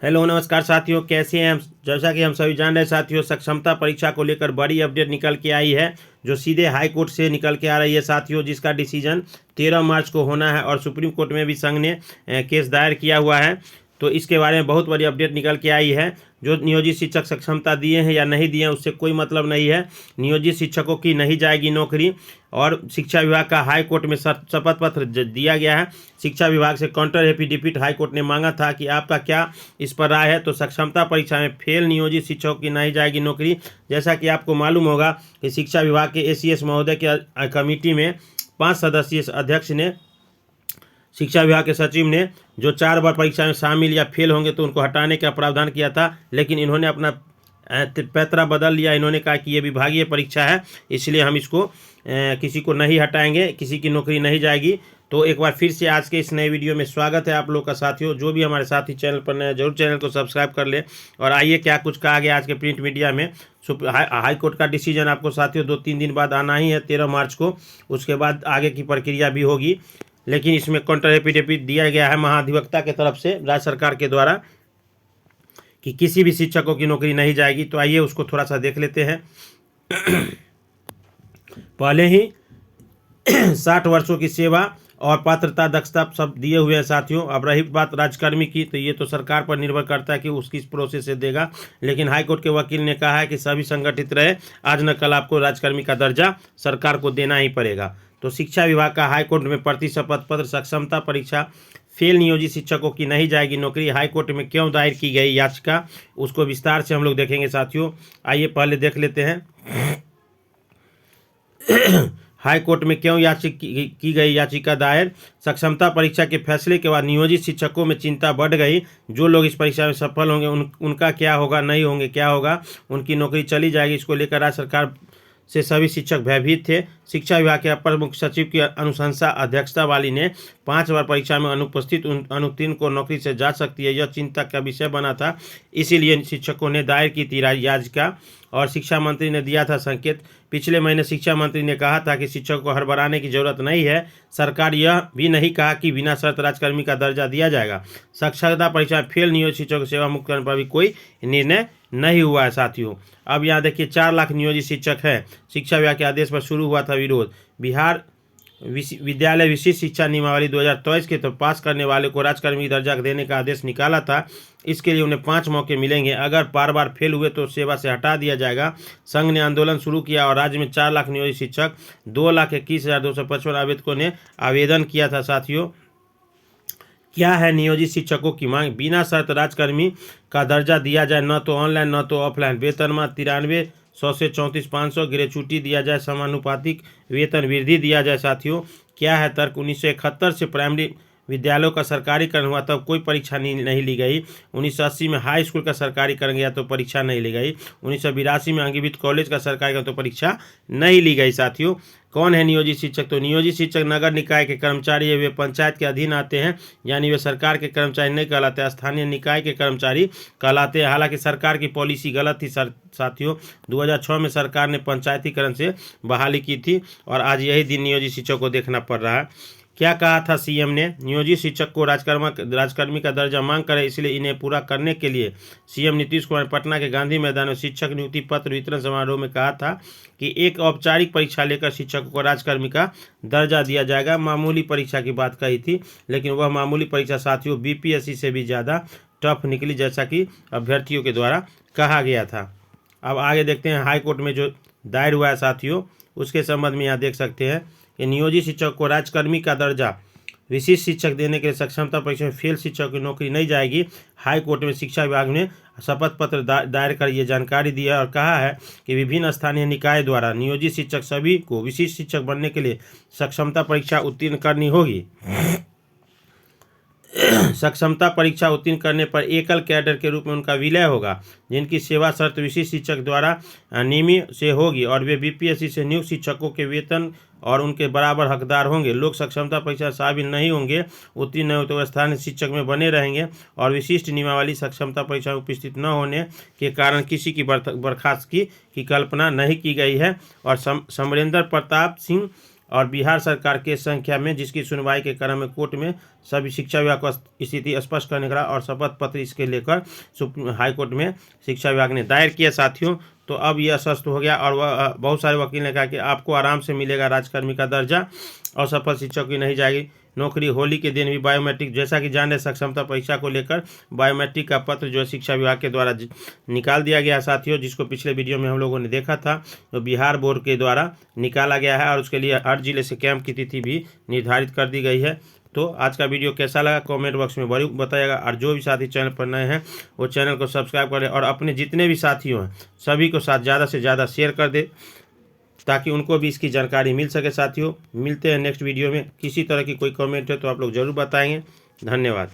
Hello नमस्कार साथियों, कैसे हैं हम। जैसा कि हम सभी जान रहे हैं साथियों, सक्षमता परीक्षा को लेकर बड़ी अपडेट निकल के आई है, जो सीधे हाई कोर्ट से निकल के आ रही है साथियों, जिसका डिसीजन 13 मार्च को होना है और सुप्रीम कोर्ट में भी संघ ने केस दायर किया हुआ है। तो इसके बारे में बहुत बड़ी अपडेट निकल के आई है। जो नियोजित शिक्षक सक्षमता दिए हैं या नहीं दिए हैं उससे कोई मतलब नहीं है। नियोजित शिक्षकों की नहीं जाएगी नौकरी। और शिक्षा विभाग का हाई कोर्ट में शपथ पत्र दिया गया है। शिक्षा विभाग से काउंटर एफिडेविट हाई कोर्ट ने मांगा था कि आपका क्या इस पर राय है। तो सक्षमता परीक्षा में फेल नियोजित शिक्षकों की नहीं जाएगी नौकरी। जैसा कि आपको मालूम होगा कि शिक्षा विभाग के एसीएस महोदय के कमेटी में 5 सदस्यीय अध्यक्ष ने शिक्षा विभाग के सचिव ने जो 4 बार परीक्षा में शामिल या फेल होंगे तो उनको हटाने का प्रावधान किया था, लेकिन इन्होंने अपना पैतरा बदल लिया। इन्होंने कहा कि ये विभागीय परीक्षा है, इसलिए हम इसको किसी को नहीं हटाएंगे, किसी की नौकरी नहीं जाएगी। तो एक बार फिर से आज के इस नए वीडियो में स्वागत है आप लोग का साथियों। जो भी हमारे साथी चैनल पर नए जरूर चैनल को सब्सक्राइब कर ले। और आइए क्या कुछ कहा गया आज के प्रिंट मीडिया में। हाई कोर्ट का डिसीजन आपको साथियों 2-3 दिन बाद आना ही है, 13 मार्च को। उसके बाद आगे की प्रक्रिया भी होगी, लेकिन इसमें काउंटर एफिडेविट दिया गया है महाधिवक्ता के तरफ से राज्य सरकार के द्वारा कि किसी भी शिक्षकों की नौकरी नहीं जाएगी। तो आइए उसको थोड़ा सा देख लेते हैं। पहले ही 60 वर्षों की सेवा और पात्रता दक्षता सब दिए हुए हैं साथियों। अब रही बात राज्यकर्मी की, तो ये तो सरकार पर निर्भर करता है कि उसकी इस प्रोसेस से देगा। लेकिन हाईकोर्ट के वकील ने कहा है कि सभी संगठित रहे, आज न कल आपको राज्यकर्मी का दर्जा सरकार को देना ही पड़ेगा। तो शिक्षा विभाग का हाईकोर्ट में प्रति शपथ पत्र सक्षमता परीक्षा फेल नियोजित शिक्षकों की नहीं जाएगी नौकरी। हाईकोर्ट में क्यों दायर की गई याचिका, उसको विस्तार से हम लोग देखेंगे साथियों। आइए पहले देख लेते हैं हाई कोर्ट में क्यों की गई याचिका दायर। सक्षमता परीक्षा के फैसले के बाद नियोजित शिक्षकों में चिंता बढ़ गई। जो लोग इस परीक्षा में सफल होंगे उनका क्या होगा, नहीं होंगे क्या होगा, उनकी नौकरी चली जाएगी। इसको लेकर राज्य सरकार से सभी शिक्षक भयभीत थे। शिक्षा विभाग के अपर मुख्य सचिव की अनुशंसा अध्यक्षता वाली ने 5 बार परीक्षा में अनुपस्थित अनुत्तीर्ण को नौकरी से जा सकती है, यह चिंता का विषय बना था। इसीलिए शिक्षकों ने दायर की थी याचिका और शिक्षा मंत्री ने दिया था संकेत। पिछले महीने शिक्षा मंत्री ने कहा था कि शिक्षकों को हड़बड़ाने की जरूरत नहीं है। सरकार यह भी नहीं कहा कि बिना शर्त राज्यकर्मी का दर्जा दिया जाएगा। साक्षरता परीक्षा में फेल नियोजित शिक्षकों को सेवा मुक्त करने पर भी कोई निर्णय नहीं हुआ है साथियों। अब यहाँ देखिए 4 लाख नियोजित शिक्षक हैं। शिक्षा विभाग के आदेश पर शुरू हुआ था विरोध। बिहार विद्यालय विशिष्ट शिक्षा नियमावली 2023 के तो पास करने वाले को राज्यकर्मी दर्जा देने का आदेश निकाला था। इसके लिए उन्हें 5 मौके मिलेंगे। अगर बार बार फेल हुए तो सेवा से हटा दिया जाएगा। संघ ने आंदोलन शुरू किया और राज्य में 4 लाख नियोजित शिक्षक 2,21,255 आवेदकों ने आवेदन किया था साथियों। क्या है नियोजित शिक्षकों की मांग। बिना शर्त राज्यकर्मी का दर्जा दिया जाए, न तो ऑनलाइन न तो ऑफलाइन। वेतनमान 93,100 से 34,500 ग्रेचुटी दिया जाए। समानुपातिक वेतन वृद्धि दिया जाए साथियों। क्या है तर्क। 1971 से प्राइमरी विद्यालयों का सरकारीकरण हुआ तब कोई परीक्षा नहीं ली गई। 1980 में हाई स्कूल का सरकारीकरण गया तो परीक्षा नहीं ली गई। 1982 में अंगीभूत कॉलेज का सरकारीकरण तो परीक्षा नहीं ली गई साथियों। कौन है नियोजित शिक्षक। तो नियोजित शिक्षक नगर निकाय के कर्मचारी है, वे पंचायत के अधीन आते हैं, यानी वे सरकार के कर्मचारी नहीं कहलाते, स्थानीय निकाय के कर्मचारी कहलाते हैं। हालांकि सरकार की पॉलिसी गलत थी साथियों। 2006 में सरकार ने पंचायतीकरण से बहाली की थी और आज यही दिन नियोजित शिक्षक को देखना पड़ रहा है। क्या कहा था सीएम ने। नियोजित शिक्षक को राज्यकर्मी का दर्जा मांग करे, इसलिए इन्हें पूरा करने के लिए सीएम नीतीश कुमार पटना के गांधी मैदान में शिक्षक नियुक्ति पत्र वितरण समारोह में कहा था कि एक औपचारिक परीक्षा लेकर शिक्षकों को राज्यकर्मी का दर्जा दिया जाएगा। मामूली परीक्षा की बात कही थी, लेकिन वह मामूली परीक्षा साथियों बीपीएससी से भी ज़्यादा टफ निकली, जैसा कि अभ्यर्थियों के द्वारा कहा गया था। अब आगे देखते हैं हाई कोर्ट में जो दायर हुआ है साथियों, उसके संबंध में यहाँ देख सकते हैं कि नियोजित शिक्षक को राज्यकर्मी का दर्जा विशिष्ट शिक्षक देने के लिए सक्षमता परीक्षा में फेल शिक्षक की नौकरी नहीं जाएगी। हाई कोर्ट में शिक्षा विभाग ने शपथ पत्र दायर कर ये जानकारी दी है और कहा है कि विभिन्न स्थानीय निकाय द्वारा नियोजित शिक्षक सभी को विशिष्ट शिक्षक बनने के लिए सक्षमता परीक्षा उत्तीर्ण करनी होगी। सक्षमता परीक्षा उत्तीर्ण करने पर एकल कैडर के रूप में उनका विलय होगा, जिनकी सेवा शर्त विशिष्ट शिक्षक द्वारा नियमित से होगी और वे बीपीएससी से नियुक्त शिक्षकों के वेतन और उनके बराबर हकदार होंगे। लोग सक्षमता परीक्षा शामिल नहीं होंगे, उत्तीर्ण नहीं होते हुए स्थानीय शिक्षक में बने रहेंगे और विशिष्ट नियमावली सक्षमता परीक्षा में उपस्थित न होने के कारण किसी की बर्खास्तगी की कल्पना नहीं की गई है। और समरेंद्र प्रताप सिंह और बिहार सरकार केस संख्या में जिसकी सुनवाई के क्रम में कोर्ट में सभी शिक्षा विभाग को स्थिति स्पष्ट करने का और शपथ पत्र इसके लेकर हाईकोर्ट में शिक्षा विभाग ने दायर किया साथियों। तो अब यह स्पष्ट हो गया और वह बहुत सारे वकील ने कहा कि आपको आराम से मिलेगा राज्यकर्मी का दर्जा और सफल शिक्षक की नहीं जाएगी नौकरी। होली के दिन भी बायोमेट्रिक, जैसा कि जान रहे सक्षमता परीक्षा को लेकर बायोमेट्रिक का पत्र जो है शिक्षा विभाग के द्वारा निकाल दिया गया साथियों, जिसको पिछले वीडियो में हम लोगों ने देखा था, तो बिहार बोर्ड के द्वारा निकाला गया है और उसके लिए हर जिले से कैंप की तिथि भी निर्धारित कर दी गई है। तो आज का वीडियो कैसा लगा कमेंट बॉक्स में जरूर बताइएगा और जो भी साथी चैनल पर नए हैं वो चैनल को सब्सक्राइब करें और अपने जितने भी साथियों हैं सभी को साथ ज़्यादा से ज़्यादा शेयर कर दे ताकि उनको भी इसकी जानकारी मिल सके साथियों। मिलते हैं नेक्स्ट वीडियो में। किसी तरह की कोई कमेंट है तो आप लोग ज़रूर बताएंगे। धन्यवाद।